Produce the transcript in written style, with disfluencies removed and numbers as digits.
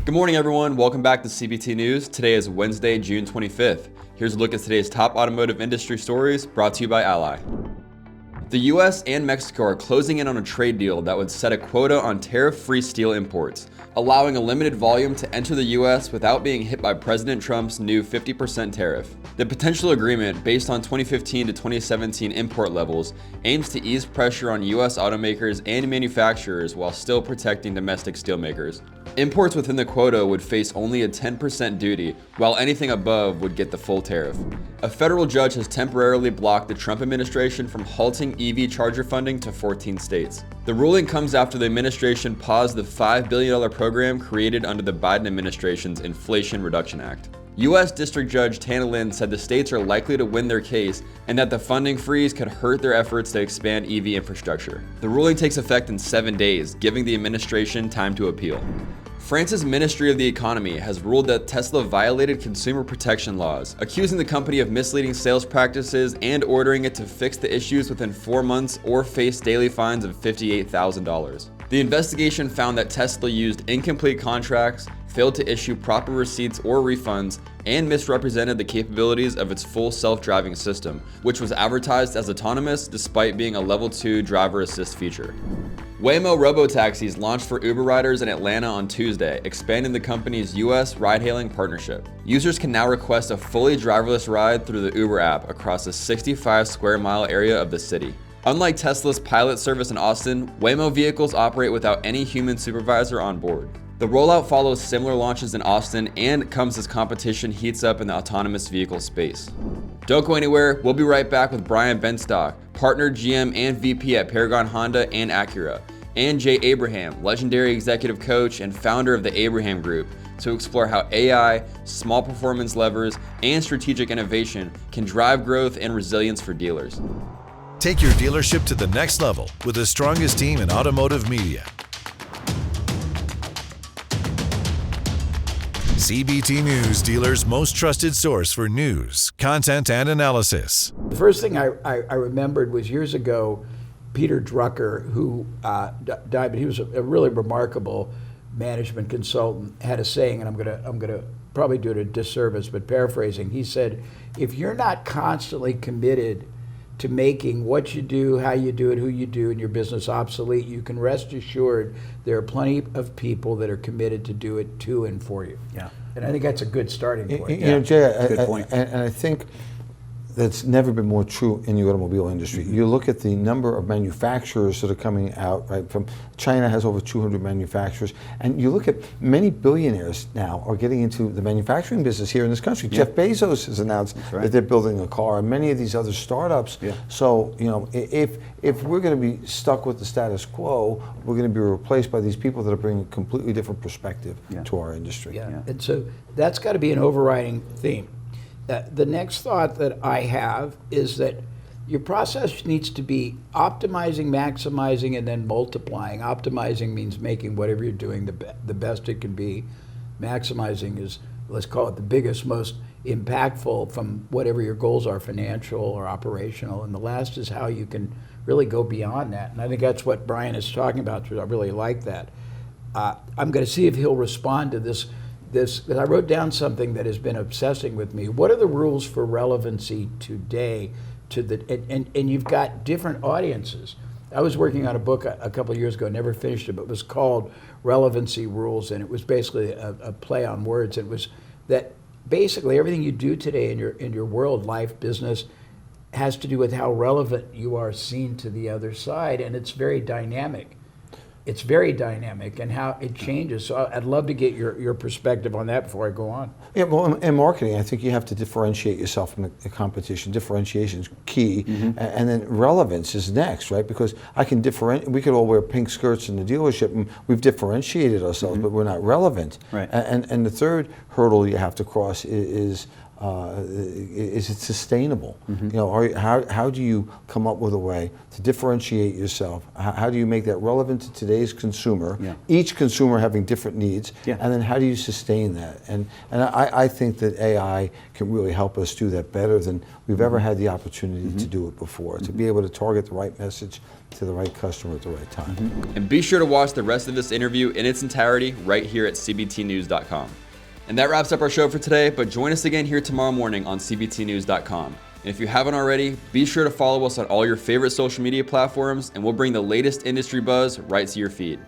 Good morning, everyone. Welcome back to CBT News. Today is Wednesday, June 25th. Here's a look at today's top automotive industry stories brought to you by Ally. The U.S. and Mexico are closing in on a trade deal that would set a quota on tariff-free steel imports, allowing a limited volume to enter the U.S. without being hit by President Trump's new 50% tariff. The potential agreement, based on 2015 to 2017 import levels, aims to ease pressure on U.S. automakers and manufacturers while still protecting domestic steelmakers. Imports within the quota would face only a 10% duty, while anything above would get the full tariff. A federal judge has temporarily blocked the Trump administration from halting EV charger funding to 14 states. The ruling comes after the administration paused the $5 billion program created under the Biden administration's Inflation Reduction Act. U.S. District Judge Tana Lin said the states are likely to win their case and that the funding freeze could hurt their efforts to expand EV infrastructure. The ruling takes effect in 7 days, giving the administration time to appeal. France's Ministry of the Economy has ruled that Tesla violated consumer protection laws, accusing the company of misleading sales practices and ordering it to fix the issues within 4 months or face daily fines of $58,000. The investigation found that Tesla used incomplete contracts, failed to issue proper receipts or refunds, and misrepresented the capabilities of its full self-driving system, which was advertised as autonomous despite being a level 2 driver assist feature. Waymo robotaxis launched for Uber riders in Atlanta on Tuesday, expanding the company's U.S. ride-hailing partnership. Users can now request a fully driverless ride through the Uber app across a 65 square mile area of the city. Unlike Tesla's pilot service in Austin, Waymo vehicles operate without any human supervisor on board. The rollout follows similar launches in Austin and comes as competition heats up in the autonomous vehicle space. Don't go anywhere, we'll be right back with Brian Benstock, partner GM and VP at Paragon Honda and Acura, and Jay Abraham, legendary executive coach and founder of the Abraham Group, to explore how AI, small performance levers, and strategic innovation can drive growth and resilience for dealers. Take your dealership to the next level with the strongest team in automotive media. CBT News, dealers' most trusted source for news, content, and analysis. The first thing I remembered was years ago, Peter Drucker, who died, but he was a really remarkable management consultant, had a saying, and I'm gonna probably do it a disservice, but paraphrasing, he said, if you're not constantly committed to making what you do, how you do it, who you do in your business obsolete, you can rest assured there are plenty of people that are committed to do it to and for you. Yeah. And I think that's a good starting point. You know, Jay, Good point. And I think that's never been more true in the automobile industry. You look at the number of manufacturers that are coming out, right? From China has over 200 manufacturers, and you look at many billionaires now are getting into the manufacturing business here in this country. Jeff Bezos has announced that they're building a car, and many of these other startups. So, you know, if we're going to be stuck with the status quo, we're going to be replaced by these people that are bringing a completely different perspective to our industry. And so that's got to be an overriding theme. The next thought that I have is that your process needs to be optimizing, maximizing, and then multiplying. Optimizing means making whatever you're doing the best it can be. Maximizing is, let's call it the biggest, most impactful from whatever your goals are, financial or operational. And the last is how you can really go beyond that. And I think that's what Brian is talking about, so I really like that. I'm going to see if he'll respond to this. I wrote down something that has been obsessing with me. What are the rules for relevancy today and you've got different audiences. I was working on a book a couple of years ago, never finished it, but it was called Relevancy Rules, and it was basically a play on words. It was that basically everything you do today in your world, life, business, has to do with how relevant you are seen to the other side, and it's very dynamic. It's very dynamic and how it changes. So I'd love to get your perspective on that before I go on. Yeah, well, in marketing, I think you have to differentiate yourself from the competition. Differentiation is key, and then relevance is next, right? Because I can differentiate. We could all wear pink skirts in the dealership, and we've differentiated ourselves, but we're not relevant. Right. And the third hurdle you have to cross is is it sustainable? You know, how do you come up with a way to differentiate yourself? How do you make that relevant to today's consumer? Each consumer having different needs, and then how do you sustain that? And I think that AI can really help us do that better than we've ever had the opportunity to do it before. To be able to target the right message to the right customer at the right time. And be sure to watch the rest of this interview in its entirety right here at cbtnews.com. And that wraps up our show for today, but join us again here tomorrow morning on cbtnews.com. And if you haven't already, be sure to follow us on all your favorite social media platforms, and we'll bring the latest industry buzz right to your feed.